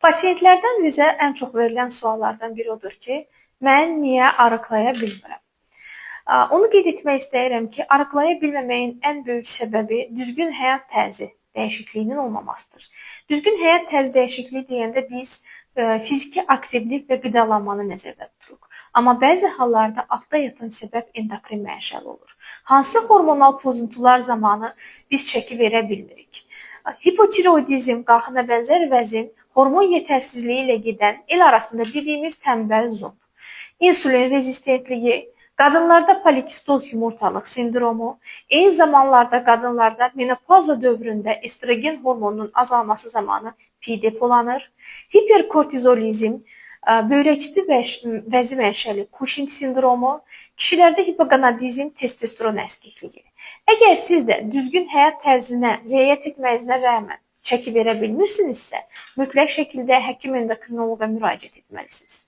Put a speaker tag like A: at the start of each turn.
A: Pasientlərdən bizə ən çox verilən suallardan biri odur ki, mən niyə arıqlaya bilmirəm? Onu qeyd etmək istəyirəm ki, arıqlaya bilməməyin ən böyük səbəbi düzgün həyat tərzi dəyişikliyinin olmamasıdır. Düzgün həyat tərzi dəyişikliyi deyəndə biz fiziki aktivlik və qidalanmanı nəzərdə tuturuq. Amma bəzi hallarda altda yatan səbəb endokrin mənşəli olur. Hansı hormonal pozuntular zamanı biz çəki verə bilmirik? Hipotiroidizm, qalxına bənzər vəzin, hormon yetərsizliyi ilə gedən el arasında bildiyimiz tənbəl zomb, insulin rezistentliyi, qadınlarda polikistoz yumurtalıq sindromu, eyni zamanlarda qadınlarda menopauza dövründə estrogen hormonunun azalması zamanı pi depolanır, hiperkortizolizm, böyrəküstü vəzi mənşəli Cushing sindromu, kişilərdə hipogonadizm, testosteron əskikliyi. Əgər siz də düzgün həyat tərzinə riayət etməyinizə rəğmən çəki verə bilmirsinizsə, mütləq şəkildə həkim endokrinoloqa müraciət etməlisiniz.